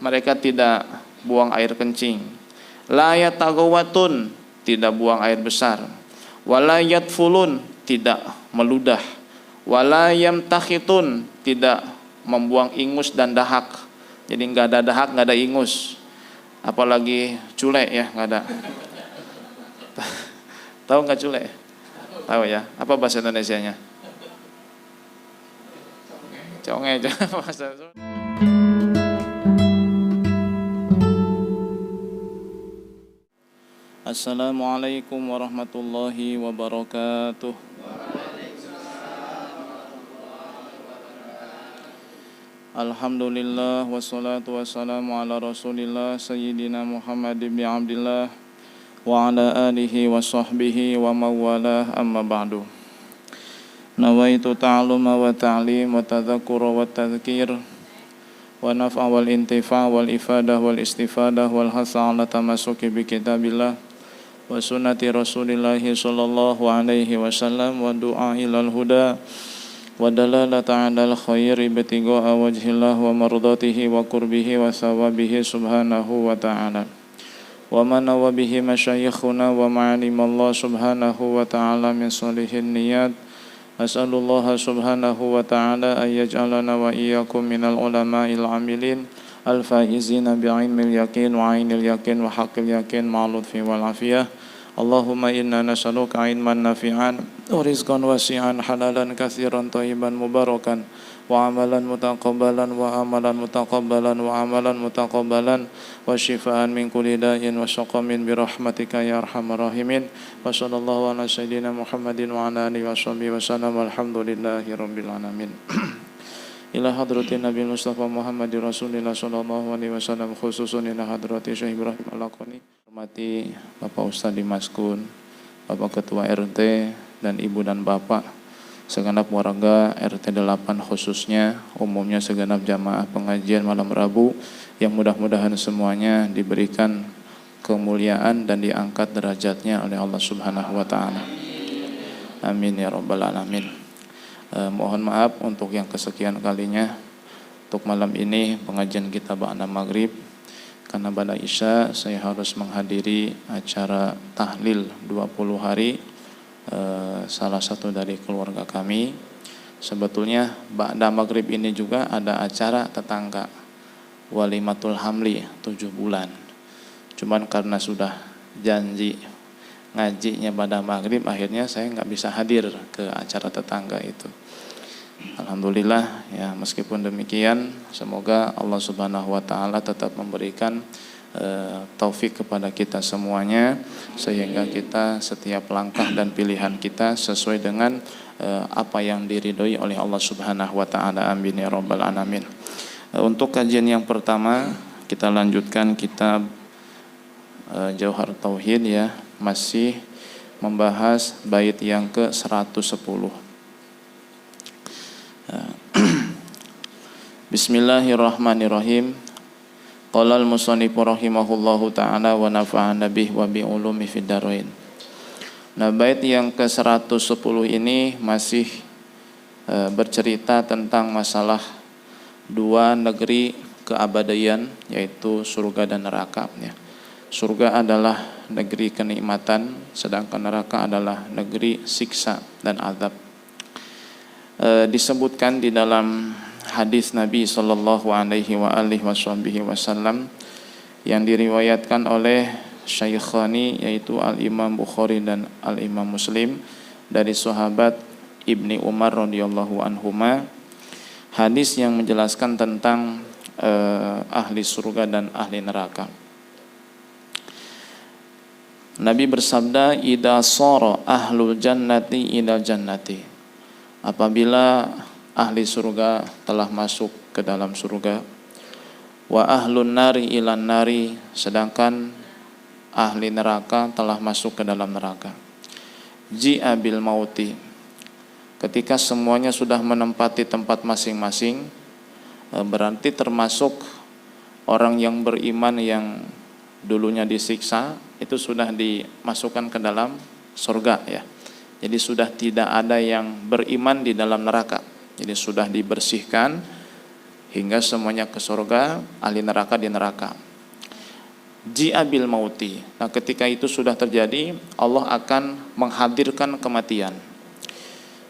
mereka tidak buang air kencing. La yataghawatun, tidak buang air besar. Wala yatfulun, tidak meludah. Wala yamtakhitun, tidak membuang ingus dan dahak. Jadi nggak ada dahak, nggak ada ingus. Apalagi culek ya, nggak ada. Tahu nggak culek? Tahu ya. Apa bahasa Indonesianya? Conge. Bahasa. Assalamualaikum warahmatullahi wabarakatuh. Alhamdulillah wassalatu wassalamu ala Rasulillah Sayyidina Muhammad ibn Abdillah wa ala alihi wa sahbihi wa mawalah, amma ba'du. Nawaitu ta'aluma wa ta'lim wa tadhakura wa tadhkir wa naf'a wal intifa' wal ifadah wal istifadah wal hasa ala tamasuki bi kitabillah wa sunnati rasulillahi sallallahu alaihi wasallam wa du'a ilal huda wa dalalata alal khairi bitigo'a wajhillah wa mardatihi wa kurbihi wa sawabihi subhanahu wa ta'ala wa manawa bihi masyayikhuna wa ma'alimallah subhanahu wa ta'ala min salihin niyat. As'alullah subhanahu wa ta'ala an yaj'alana wa iyyakum minal ulama'il amilin al-faizina bi'ilmil yaqin wa 'ainil yaqin wa haqqil yaqin ma'al lutfi wal afiyah. Allahumma inna nas'aluka 'ilman nafi'an wa rizqan wasi'an halalan katsiran thayyiban mubarakan wa amalan mutaqabbalan wa amalan mutaqabbalan wa amalan mutaqabbalan wa shifaan min kulli da'in wa syaqamin bi rahmatika ya arhamar rahimin. Wa sallallahu ala sayyidina Muhammadin wa ala alihi washabihi wasallam. Alhamdulillahi rabbil alamin. Ila hadratin Nabi Mustafa Muhammadir Rasulillah sallallahu alaihi wasallam, khususun ila hadrati Syekh Ibrahim Al-Laqani. Hormati Bapak Ustaz Dimas Kun, Bapak Ketua RT dan Ibu dan Bapak, segenap warga RT 8 khususnya, umumnya segenap jamaah pengajian malam Rabu, yang mudah-mudahan semuanya diberikan kemuliaan dan diangkat derajatnya oleh Allah Subhanahu wa taala. Amin ya rabbal alamin. Mohon maaf untuk yang kesekian kalinya untuk malam ini pengajian kita ba'da maghrib, karena pada Isya saya harus menghadiri acara tahlil 20 hari salah satu dari keluarga kami. Sebetulnya ba'da maghrib ini juga ada acara tetangga, walimatul hamli 7 bulan. Cuman karena sudah janji ngajinya pada maghrib, akhirnya saya nggak bisa hadir ke acara tetangga itu. Alhamdulillah ya, meskipun demikian semoga Allah Subhanahu wa taala tetap memberikan taufik kepada kita semuanya, sehingga kita setiap langkah dan pilihan kita sesuai dengan apa yang diridhoi oleh Allah Subhanahu wa taala. Amin ya rabbal alamin. Untuk kajian yang pertama kita lanjutkan kitab Jauhar Tauhid ya, masih membahas bait yang ke-110. Bismillahirrahmanirrahim. Qala al-musannifu rahimahullahu ta'ala wa nafa'ana bih wa bi ulumi fid dharain. Nah, bait yang ke-110 ini masih bercerita tentang masalah dua negeri keabadian, yaitu surga dan neraka ya. Surga adalah negeri kenikmatan, sedangkan neraka adalah negeri siksa dan azab. Disebutkan di dalam hadis Nabi sallallahu alaihi wasallam yang diriwayatkan oleh Syaikhani, yaitu Al-Imam Bukhari dan Al-Imam Muslim, dari sahabat Ibni Umar radhiyallahu anhuma, hadis yang menjelaskan tentang ahli surga dan ahli neraka. Nabi bersabda, "Idza sara ahlul jannati ilal jannati." Apabila ahli surga telah masuk ke dalam surga, wa ahlun nari ilan nari, sedangkan ahli neraka telah masuk ke dalam neraka. Ji'a bil mauti, ketika semuanya sudah menempati tempat masing-masing, berarti termasuk orang yang beriman yang dulunya disiksa itu sudah dimasukkan ke dalam surga ya. Jadi sudah tidak ada yang beriman di dalam neraka. Jadi sudah dibersihkan, hingga semuanya ke surga, ahli neraka di neraka. Ji'abil mauti. Nah, ketika itu sudah terjadi, Allah akan menghadirkan kematian.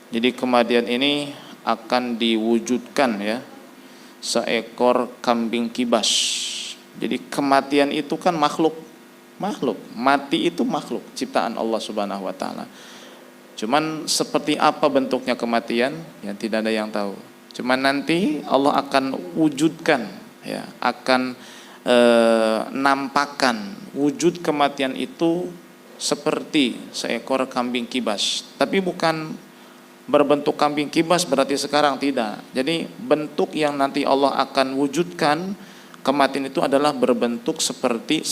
Jadi kematian ini akan diwujudkan ya, seekor kambing kibas. Jadi kematian itu kan makhluk, mati itu makhluk ciptaan Allah Subhanahu wa taala. Cuman seperti apa bentuknya kematian, ya tidak ada yang tahu. Cuman nanti Allah akan wujudkan, ya, akan nampakkan wujud kematian itu seperti seekor kambing kibas. Tapi bukan berbentuk kambing kibas berarti sekarang, tidak. Jadi bentuk yang nanti Allah akan wujudkan kematian itu adalah berbentuk seperti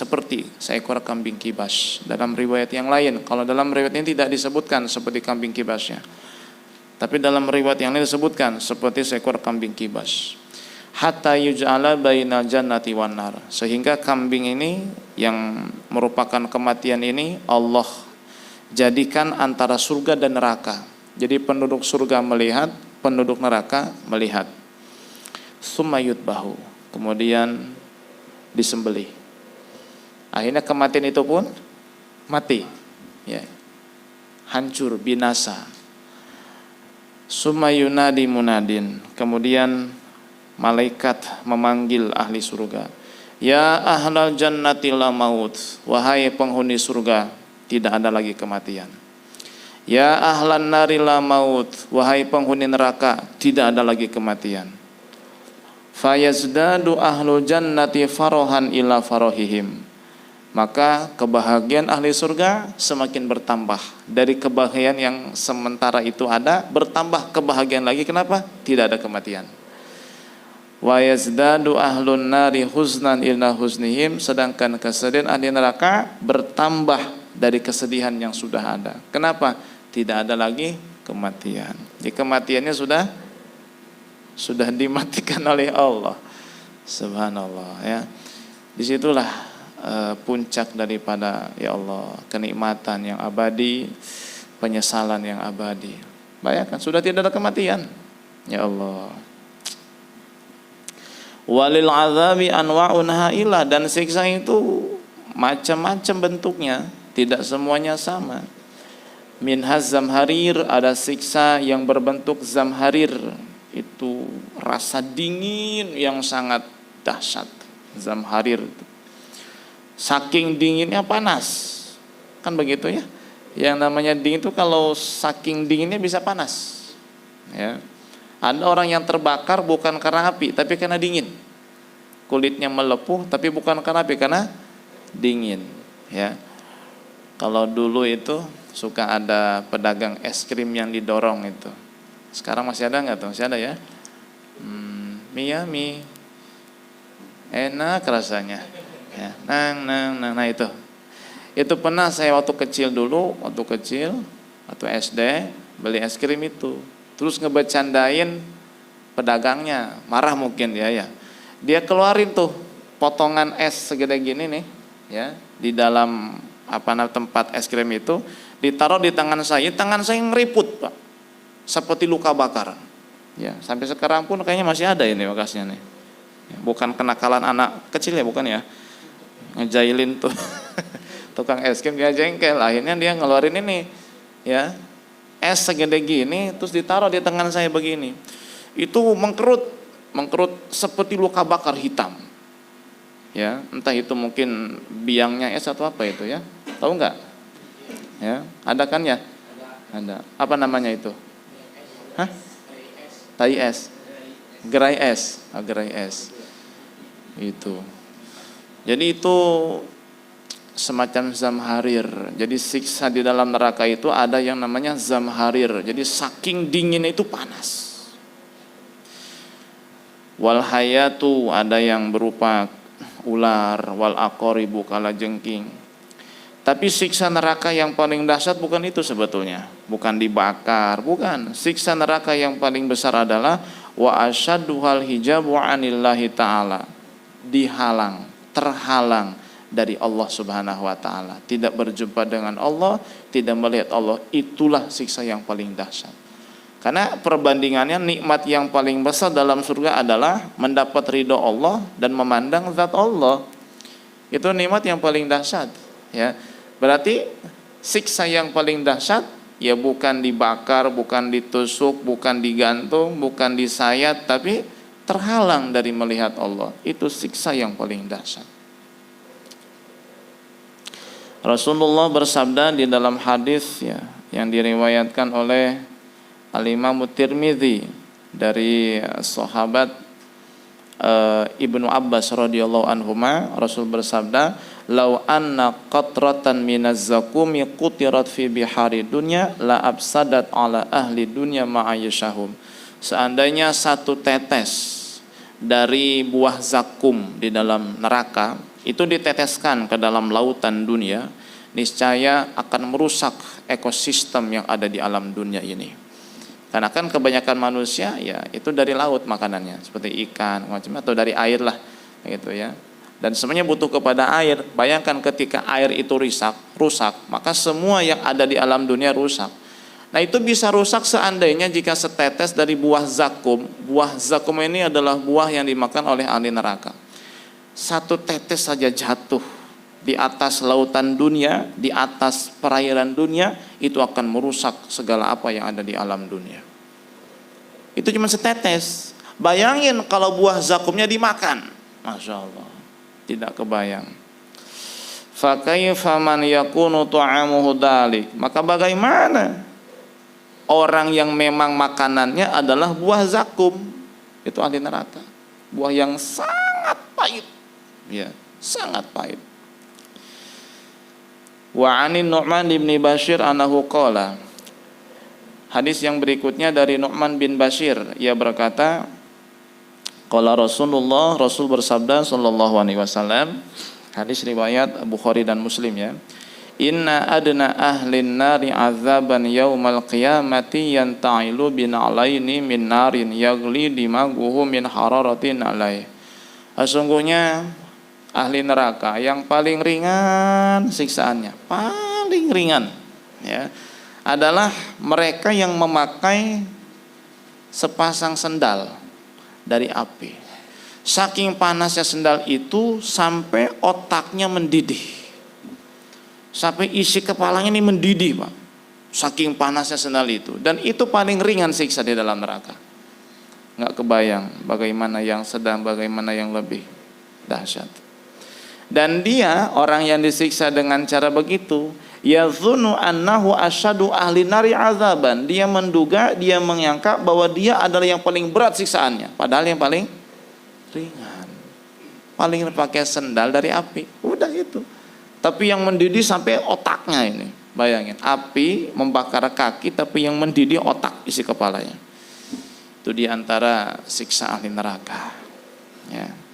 seekor kambing kibas. Dalam riwayat yang lain, kalau dalam riwayat ini tidak disebutkan seperti kambing kibasnya, tapi dalam riwayat yang lain disebutkan seperti seekor kambing kibas. Hatta yuj'ala bainal jannati wan nar, sehingga kambing ini yang merupakan kematian ini Allah jadikan antara surga dan neraka. Jadi penduduk surga melihat, penduduk neraka melihat. Tsumma yutbahu, kemudian disembelih. Akhirnya kematian itu pun mati, ya, hancur, binasa. Tsumma yunadi munadin, kemudian malaikat memanggil ahli surga. Ya ahlal jannati la maut, wahai penghuni surga, tidak ada lagi kematian. Ya ahlan nari la maut, wahai penghuni neraka, tidak ada lagi kematian. Fayazdadu ahlul jannati farohan ila farohihim, maka kebahagiaan ahli surga semakin bertambah. Dari kebahagiaan yang sementara itu ada, bertambah kebahagiaan lagi. Kenapa? Tidak ada kematian. Wa yazdadu ahlun nari huznan ila huznihim, sedangkan kesedihan ahli neraka bertambah dari kesedihan yang sudah ada. Kenapa? Tidak ada lagi kematian. Jadi kematiannya sudah dimatikan oleh Allah. Subhanallah, ya. Disitulah puncak daripada, ya Allah, kenikmatan yang abadi, penyesalan yang abadi. Bayangkan sudah tidak ada kematian, ya Allah. Walil azabi anwa'un ha'ilah, dan siksa itu macam-macam bentuknya, tidak semuanya sama. Minhaz zamharir, ada siksa yang berbentuk zamharir, itu rasa dingin yang sangat dahsyat. Zamharir itu saking dinginnya panas, kan begitu ya. Yang namanya dingin itu kalau saking dinginnya bisa panas, ya. Ada orang yang terbakar bukan karena api, tapi karena dingin. Kulitnya melepuh, tapi bukan karena api, karena dingin, ya. Kalau dulu itu suka ada pedagang es krim yang didorong itu. Sekarang masih ada nggak tuh? Masih ada ya. Mie, enak rasanya. Ya, nah itu. Itu pernah saya waktu kecil, waktu SD beli es krim itu. Terus ngebecandain pedagangnya, marah mungkin ya. Dia keluarin tuh potongan es segede gini nih, ya, di dalam tempat es krim itu, ditaruh di tangan saya ngeriput, Pak. Seperti luka bakar. Ya, sampai sekarang pun kayaknya masih ada ini bekasnya nih. Ya, bukan kenakalan anak kecil ya, bukan ya. Ngejailin tuh tukang es krim, dia jengkel, akhirnya dia ngeluarin ini, ya, es segede gini, terus ditaruh di tangan saya begini. Itu mengkerut seperti luka bakar hitam. Ya, entah itu mungkin biangnya es atau apa itu ya. Tahu enggak? Ya, ada kan ya? Ada. Apa namanya itu? Hah? Tai es. Gerai es. Gerai es. Itu. Jadi itu semacam zamharir. Jadi siksa di dalam neraka itu ada yang namanya zamharir. Jadi saking dinginnya itu panas. Wal hayatu, ada yang berupa ular, wal aqaribu, kalajengking. Tapi siksa neraka yang paling dahsyat bukan itu sebetulnya. Bukan dibakar, bukan. Siksa neraka yang paling besar adalah wa asyadduhal hijabu anillahi ta'ala. Dihalang, terhalang dari Allah Subhanahu wa taala. Tidak berjumpa dengan Allah, tidak melihat Allah, itulah siksa yang paling dahsyat. Karena perbandingannya nikmat yang paling besar dalam surga adalah mendapat ridho Allah dan memandang zat Allah. Itu nikmat yang paling dahsyat, ya. Berarti siksa yang paling dahsyat ya bukan dibakar, bukan ditusuk, bukan digantung, bukan disayat, tapi terhalang dari melihat Allah. Itu siksa yang paling dahsyat. Rasulullah bersabda di dalam hadis ya yang diriwayatkan oleh Al-Imam Tirmidzi dari sahabat Ibnu Abbas radhiyallahu anhuma, Rasul bersabda, "Lau anna qatratan minaz zakumi qutirat fi bihari dunya la absadat ala ahli dunya ma ayyashahum." Seandainya satu tetes dari buah zakum di dalam neraka itu diteteskan ke dalam lautan dunia, niscaya akan merusak ekosistem yang ada di alam dunia ini. Karena kan kebanyakan manusia ya itu dari laut makanannya, seperti ikan, macam atau dari air lah, gitu ya. Dan semuanya butuh kepada air. Bayangkan ketika air itu rusak, maka semua yang ada di alam dunia rusak. Nah itu bisa rusak seandainya jika setetes dari buah zakum. Buah zakum ini adalah buah yang dimakan oleh ahli neraka. Satu tetes saja jatuh di atas lautan dunia, di atas perairan dunia, itu akan merusak segala apa yang ada di alam dunia. Itu cuma setetes. Bayangin kalau buah zakumnya dimakan, Masya Allah, tidak kebayang. Fakaifa man yakunu ta'amuhu dalik. Maka bagaimana orang yang memang makanannya adalah buah zakum, itu ahli neraka, buah yang sangat pahit, ya, sangat pahit. Wa 'anin Nu'man bin Bashir annahu qala. Hadis yang berikutnya dari Nu'man bin Bashir, ia berkata, qala Rasulullah, Rasul bersabda sallallahu alaihi wasallam, hadis riwayat Bukhari dan Muslim ya. Inna adna ahlin nari azaban yaumal qiyamati yanta'ilu bina'laini min narin yagli dimaguhu min hararatin alaih. Sesungguhnya ahli neraka yang paling ringan siksaannya, paling ringan ya, adalah mereka yang memakai sepasang sendal dari api. Saking panasnya sendal itu sampai otaknya mendidih, sampai isi kepalanya ini mendidih, Pak. Saking panasnya sendal itu, dan itu paling ringan siksa di dalam neraka. Nggak kebayang bagaimana yang sedang, bagaimana yang lebih dahsyat. Dan dia orang yang disiksa dengan cara begitu, yazunnu annahu asyadu ahli nari azaban. Dia menduga, dia menyangka bahwa dia adalah yang paling berat siksaannya, padahal yang paling ringan. Paling pakai sendal dari api, udah itu. Tapi yang mendidih sampai otaknya ini, bayangin, api membakar kaki tapi yang mendidih otak, isi kepalanya. Itu diantara siksa ahli neraka ya.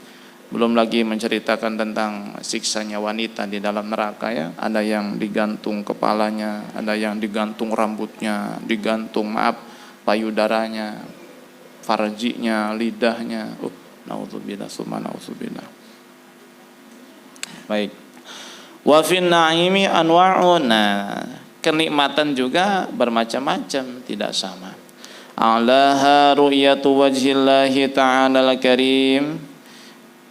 Belum lagi menceritakan tentang siksanya wanita di dalam neraka ya. Ada yang digantung kepalanya, ada yang digantung rambutnya, digantung payudaranya, farjinya, lidahnya. Naudzubillah summa naudzubillah. Baik. Wa fin na'imi anwa'un. Kenikmatan juga bermacam-macam, tidak sama. A'laha ru'yatu wajhillahi ta'ala al-karim.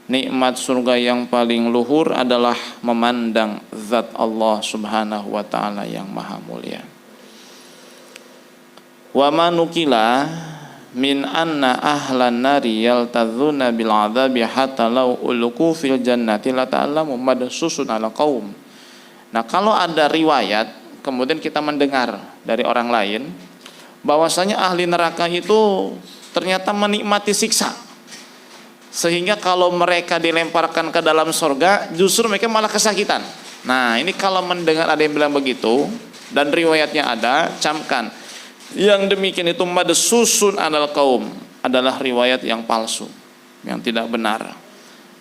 Nikmat surga yang paling luhur adalah memandang zat Allah subhanahu wa ta'ala yang maha mulia. Wa manukila min anna ahlan nari yaltadzuna bil adzabi hatta law ulqu fil jannati la ta'lamu madsusun ala qaum. Nah, kalau ada riwayat kemudian kita mendengar dari orang lain bahwasanya ahli neraka itu ternyata menikmati siksa, sehingga kalau mereka dilemparkan ke dalam surga justru mereka malah kesakitan. Nah, ini kalau mendengar ada yang bilang begitu dan riwayatnya ada, camkan yang demikian itu madsusun alal qaum, adalah riwayat yang palsu, yang tidak benar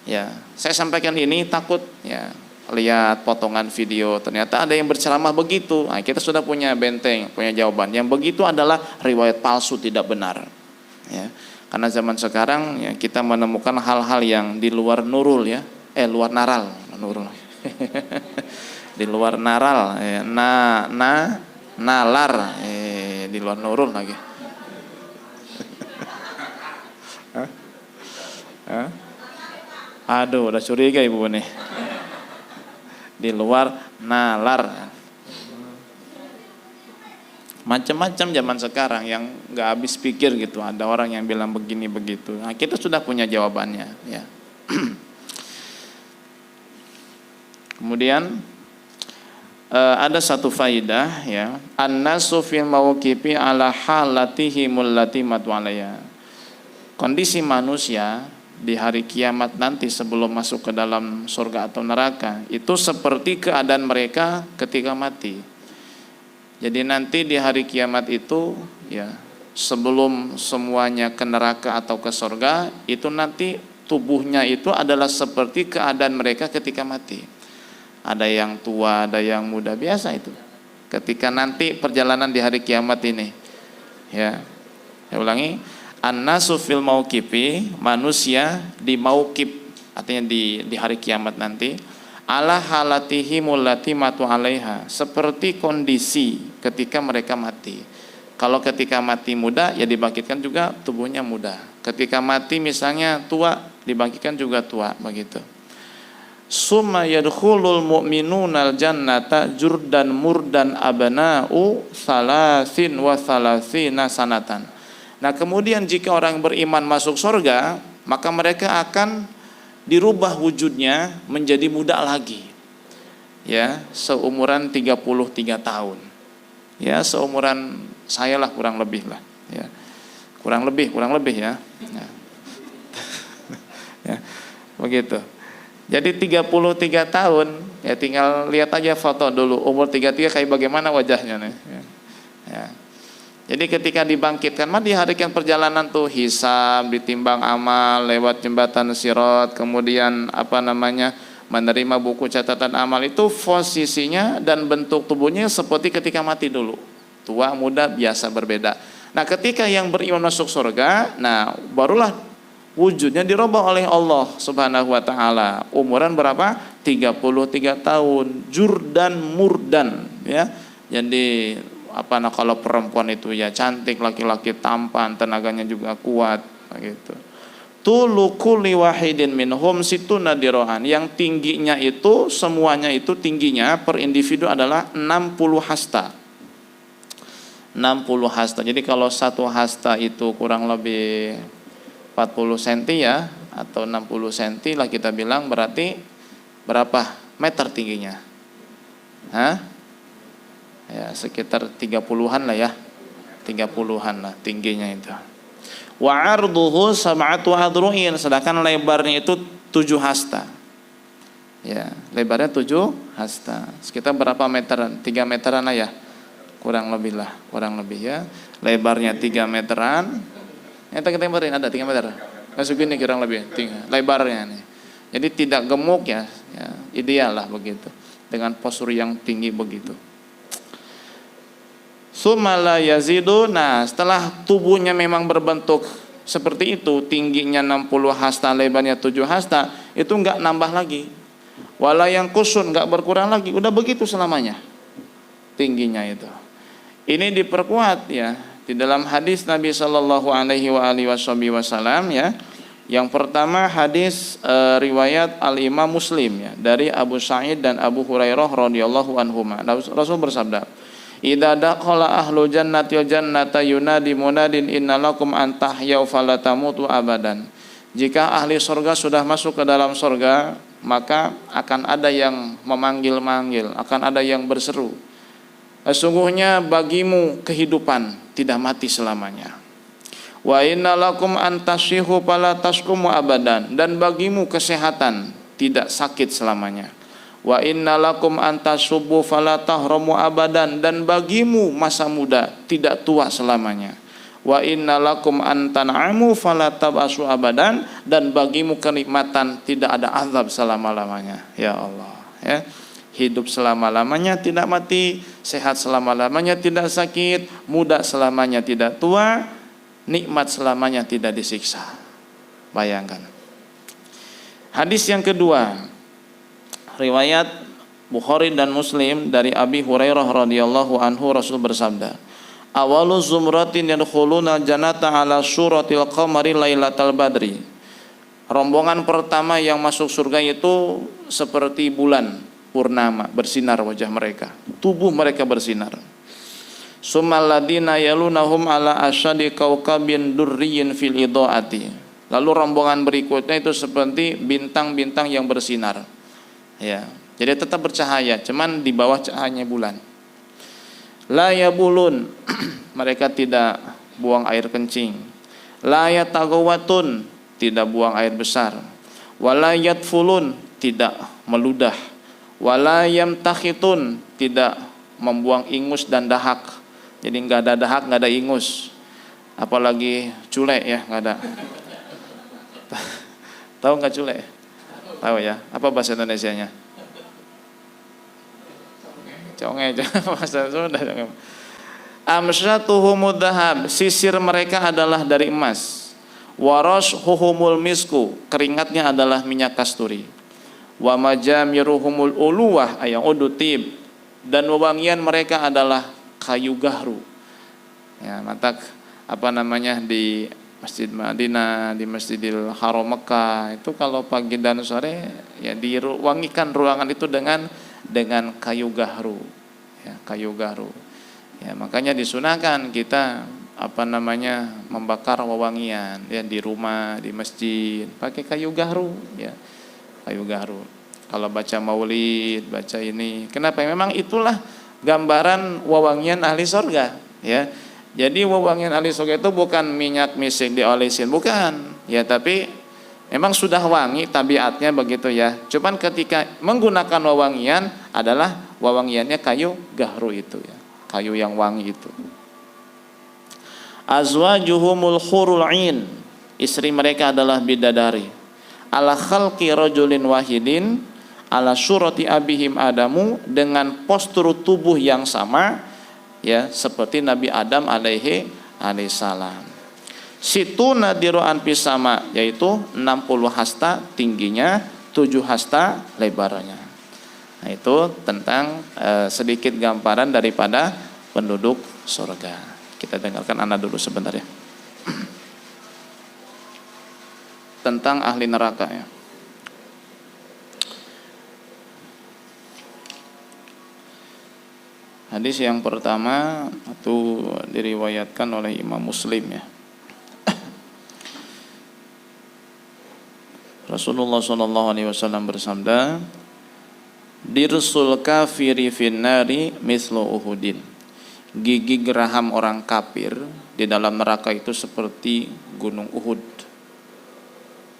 ya. Saya sampaikan ini takut ya lihat potongan video ternyata ada yang berceramah begitu. Nah, kita sudah punya benteng, punya jawaban. Yang begitu adalah riwayat palsu, tidak benar ya. Karena zaman sekarang ya kita menemukan hal-hal yang di luar nurul ya, luar naral, nurul. Di luar naral, nalar, di luar nurul lagi. Hah? Aduh, udah curiga ibu nih. Di luar nalar. Macam-macam zaman sekarang yang nggak habis pikir gitu. Ada orang yang bilang begini begitu. Nah, kita sudah punya jawabannya. Ya. Kemudian ada satu faidah ya. An-nasu fil mawqifi ala halatihimul lati matu alaiha. Kondisi manusia di hari kiamat nanti sebelum masuk ke dalam surga atau neraka itu seperti keadaan mereka ketika mati. Jadi nanti di hari kiamat itu ya, sebelum semuanya ke neraka atau ke surga, itu nanti tubuhnya itu adalah seperti keadaan mereka ketika mati. Ada yang tua, ada yang muda, biasa itu. Ketika nanti perjalanan di hari kiamat ini. Ya. Saya ulangi, an-nasu fil mauqifi, manusia di mauqif, artinya di hari kiamat nanti, ala halatihimul lati matu alaiha, seperti kondisi ketika mereka mati. Kalau ketika mati muda, ya dibangkitkan juga tubuhnya muda. Ketika mati misalnya tua, dibangkitkan juga tua, begitu. Summa yadkhulul mu'minunal jannata jurdan murdan abana'u salasin wa salasina sanatan. Nah, kemudian jika orang beriman masuk surga, maka mereka akan dirubah wujudnya menjadi muda lagi. Ya, seumuran 33 tahun. Ya, seumuran saya lah kurang lebih lah, ya. Kurang lebih ya. Ya. Ya. Begitu. Jadi 33 tahun, ya tinggal lihat aja foto dulu umur 33 kayak bagaimana wajahnya nih. Ya. Ya. Jadi ketika dibangkitkan, di hari yang perjalanan tuh hisab, ditimbang amal lewat jembatan Sirat, kemudian menerima buku catatan amal, itu posisinya dan bentuk tubuhnya seperti ketika mati dulu. Tua, muda, biasa berbeda. Nah, ketika yang beriman masuk surga, nah barulah wujudnya dirubah oleh Allah Subhanahu wa taala. Umuran berapa? 33 tahun, jurdan murdan, ya. Jadi kalau perempuan itu ya cantik, laki-laki tampan, tenaganya juga kuat, begitu. Tulu kulli wahidin minhum situna dirohan. Yang tingginya itu semuanya itu tingginya per individu adalah 60 hasta. 60 hasta. Jadi kalau satu hasta itu kurang lebih 40 cm ya, atau 60 cm lah kita bilang, berarti berapa meter tingginya? Hah? Ya, sekitar 30-an lah ya. 30-an lah tingginya itu. Wa arduhu sab'atu adru'in, sedangkan lebarnya itu 7 hasta. Ya, lebarnya 7 hasta. Sekitar berapa meteran? 3 meteran lah ya. Kurang lebih ya. Lebarnya 3 meteran. Kita meterin ada 3 meter. Segini kurang lebih lebarnya nih. Jadi tidak gemuk ya, ideal lah begitu. Dengan postur yang tinggi begitu. Sumala yazidu. Nah, setelah tubuhnya memang berbentuk seperti itu, tingginya 60 hasta, lebarnya 7 hasta, itu enggak nambah lagi. Wala yang kusun, enggak berkurang lagi. Udah begitu selamanya tingginya itu. Ini diperkuat ya di dalam hadis Nabi Shallallahu Alaihi Wasallam ya. Yang pertama hadis riwayat Al Imam Muslim ya, dari Abu Sa'id dan Abu Hurairah radhiyallahu anhuma. Rasul bersabda, "Idza dakhala ahlu jannati jannata yunadi munadin innalakum an tahyau fala tamutu abadan." Jika ahli surga sudah masuk ke dalam surga, maka akan ada yang memanggil-manggil, akan ada yang berseru, sesungguhnya bagimu kehidupan, tidak mati selamanya. Wa innalakum antashihu fala tasqumu abadan, dan bagimu kesehatan, tidak sakit selamanya. Wa innalakum antasubbu fala tahramu abadan, dan bagimu masa muda, tidak tua selamanya. Wa innalakum antan'amu fala tabasu abadan, dan bagimu kenikmatan, tidak ada azab selama-lamanya. Ya Allah, ya. Hidup selama-lamanya tidak mati, sehat selama-lamanya tidak sakit, muda selamanya tidak tua, nikmat selamanya tidak disiksa. Bayangkan. Hadis yang kedua, riwayat Bukhari dan Muslim dari Abi Hurairah radhiyallahu anhu, Rasul bersabda, "Awalu zumratin yadkhuluna jannata ala suratil qamari lailatal badri." Rombongan pertama yang masuk surga itu seperti bulan purnama, bersinar wajah mereka, tubuh mereka bersinar. Summal ladina yalunahum ala asyadi kaukabin durriyin fil idaati. Lalu rombongan berikutnya itu seperti bintang-bintang yang bersinar. Ya, jadi tetap bercahaya, cuman di bawah cahayanya bulan. La yabulun, mereka tidak buang air kencing. La yatagawatun, tidak buang air besar. Wala yatfulun, tidak meludah. Wala yamtakhitun, tidak membuang ingus dan dahak. Jadi nggak ada dahak, nggak ada ingus. Apalagi culek ya, nggak ada. Tahu nggak culek? Tahu ya. Apa bahasa Indonesianya? Conge, bahasa Sunda. Amsyatuhumud dhahab, sisir mereka adalah dari emas. Warashuhumul misku, keringatnya adalah minyak kasturi. Wa majamiruhumul uluwah ayang udutib, dan wewangian mereka adalah kayu gahru. Ya, matak apa namanya di Masjid Madinah, di Masjidil Haram Mekah itu kalau pagi dan sore ya diwangikan ruangan itu dengan kayu gahru. Ya, kayu gahru. Ya, makanya disunahkan kita apa namanya membakar wewangian ya di rumah, di masjid pakai kayu gahru ya. Kayu gahru. Kalau baca maulid, baca ini. Kenapa? Memang itulah gambaran wewangian ahli surga ya. Jadi wewangian ahli surga itu bukan minyak misik diolesin, bukan. Ya, tapi memang sudah wangi tabiatnya begitu ya. Cuman ketika menggunakan wewangian adalah wewangiannya kayu gahru itu ya. Kayu yang wangi itu. Azwajuhumul hurul ain, istri mereka adalah bidadari. Ala khalqi rajulin wahidin, ala surati abihim Adamu, dengan postur tubuh yang sama ya seperti Nabi Adam alaihi salam. Situ nadiruan pisama, yaitu 60 hasta tingginya, 7 hasta lebarnya. Nah, itu tentang sedikit gambaran daripada penduduk surga. Kita dengarkan anak dulu sebentar ya. Tentang ahli neraka ya. Hadis yang pertama itu diriwayatkan oleh Imam Muslim ya. Rasulullah SAW bersabda, dirsul kafiri finnari mislu uhudin. Gigi geraham orang kafir di dalam neraka itu seperti gunung Uhud.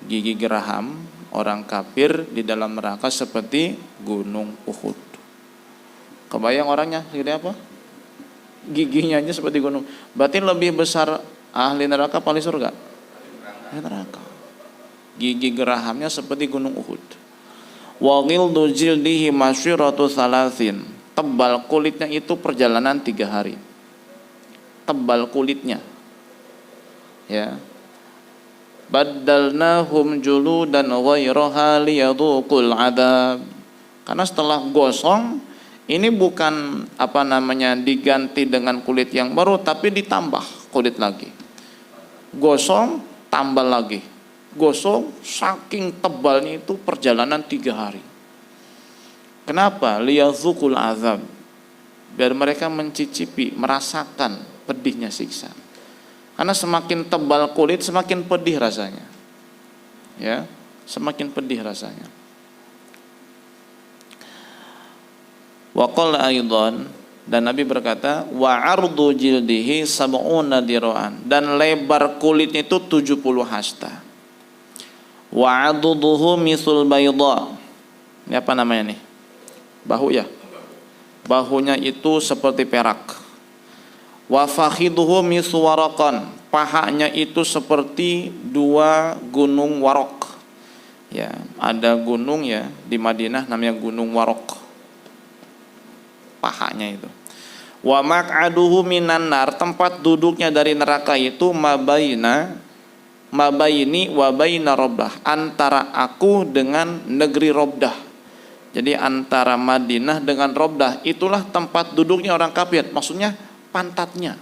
Gigi geraham orang kafir di dalam neraka seperti gunung Uhud. Kebayang orangnya seperti apa? Giginya aja seperti gunung. Berarti lebih besar ahli neraka apa ahli surga? Ahli neraka. Gigi gerahamnya seperti gunung Uhud. Wa ghildu jildihi masyiratu thalathin. Tebal kulitnya itu perjalanan 3 hari. Tebal kulitnya. Ya. Baddalnahum juludan ghairaha liyadhuqul adab. Karena setelah gosong, ini bukan apa namanya diganti dengan kulit yang baru, tapi ditambah kulit lagi. Gosong, tambah lagi. Gosong, saking tebalnya itu perjalanan 3 hari. Kenapa? Liyadzuqul azab. Biar mereka mencicipi, merasakan pedihnya siksa. Karena semakin tebal kulit, semakin pedih rasanya. Ya, semakin pedih rasanya. Wa qala aidan, dan Nabi berkata, wa ardu jildihi sab'una dira'an, dan lebar kulitnya itu 70 hasta. Wa aduduhu misul bayda. Ini apa namanya nih? Bahu ya. Bahunya itu seperti perak. Wa fakhiduhu miswaraqan, pahanya itu seperti 2 gunung Warok. Ya, ada gunung ya di Madinah namanya Gunung Warok. Pahanya itu. Wa maq'aduhu minan nar, tempat duduknya dari neraka itu mabaini wa baina Rabdah, antara aku dengan negeri Rabdah. Jadi antara Madinah dengan Rabdah itulah tempat duduknya orang kafir, maksudnya pantatnya.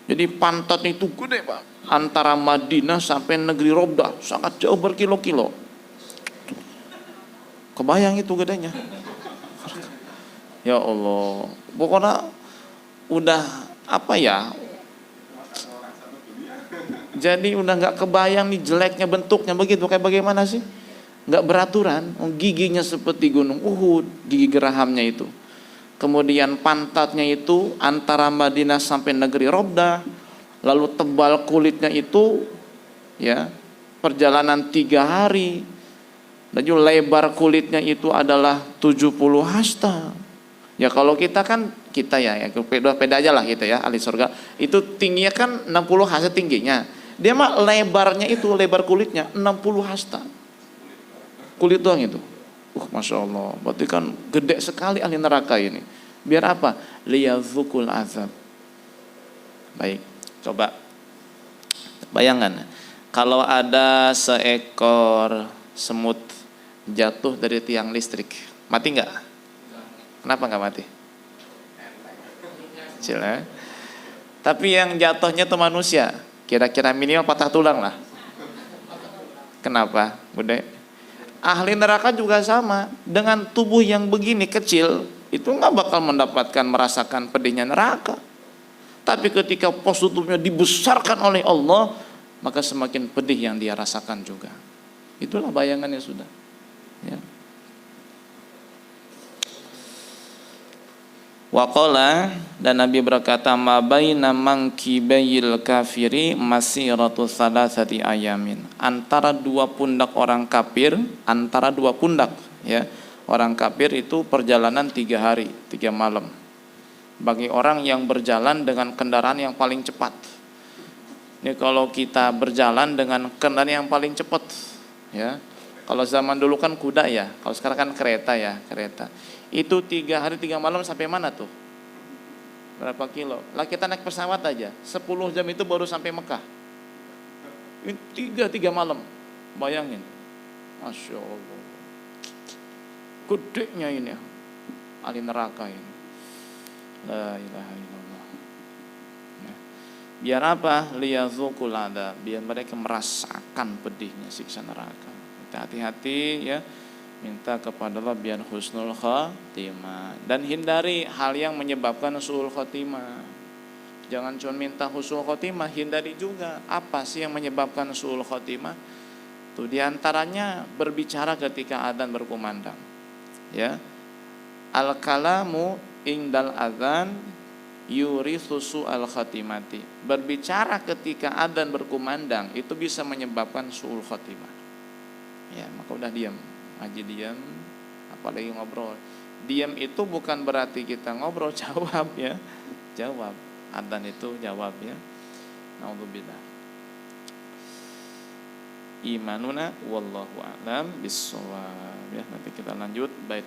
Jadi pantatnya itu gede Pak. antara Madinah sampai negeri Robdah, sangat jauh berkilo-kilo. Kebayang itu gedenya. Ya Allah, pokoknya udah apa ya? Jadi udah nggak kebayang nih jeleknya bentuknya begitu, kayak bagaimana sih? Nggak beraturan, giginya seperti gunung Uhud, gigi gerahamnya itu. Kemudian pantatnya itu antara Madinah sampai negeri Robdah, lalu tebal kulitnya itu, ya, perjalanan 3 hari. Dan juga lebar kulitnya itu adalah 70 hasta. Ya kalau kita kan, kita ya peda aja lah gitu ya, ahli surga. Itu tingginya kan 60 hasta tingginya. Dia mah lebarnya itu, lebar kulitnya 60 hasta. Kulit doang itu. Masya Allah. Berarti kan gede sekali ahli neraka ini. Biar apa? Liyadzukul azab. Baik, coba bayangan. Kalau ada seekor semut jatuh dari tiang listrik, mati nggak? Kenapa nggak mati? Kecil ya. Tapi yang jatuhnya itu manusia, kira-kira minimal patah tulang lah. Kenapa, Bude? Ahli neraka juga sama, dengan tubuh yang begini kecil, itu nggak bakal mendapatkan merasakan pedihnya neraka. Tapi ketika pos tubuhnya dibesarkan oleh Allah, maka semakin pedih yang dia rasakan juga. Itulah bayangannya sudah. Ya. Waqala, dan Nabi berkata, ma baina mankibayil kafiri masiratu salasati ayamin. Antara dua pundak orang kafir, antara dua pundak, ya, orang kafir itu perjalanan 3 hari 3 malam. Bagi orang yang berjalan dengan kendaraan yang paling cepat. Ini kalau kita berjalan dengan kendaraan yang paling cepat, ya. Kalau zaman dulu kan kuda ya, kalau sekarang kan kereta ya, kereta. Itu 3 hari 3 malam sampai mana tuh? Berapa kilo? Lah kita naik pesawat aja, 10 jam itu baru sampai Mekah. Ini 3 malam, bayangin. Masya Allah. Gedenya ini, ahli neraka ini. La ilaha illallah. Ya. Biar apa? Liyadzukul adzab, biar mereka merasakan pedihnya siksa neraka. Hati-hati ya, minta kepada Allah biar husnul khotimah, dan hindari hal yang menyebabkan suul khotimah. Jangan cuma minta husnul khotimah, hindari juga apa sih yang menyebabkan suul khotimah. Tuh diantaranya berbicara ketika adzan berkumandang, ya. Al kalamu indal adzan yurithu su'al khatimati. Berbicara ketika adzan berkumandang itu bisa menyebabkan suul khotimah. Ya, maka udah diam, ngaji diam, apalagi ngobrol. Diam itu bukan berarti kita ngobrol, jawab ya, jawab. Adzan itu jawab ya. Naudzubillah. Imanuna wallahu a'lam bissawab. Ya, nanti kita lanjut bait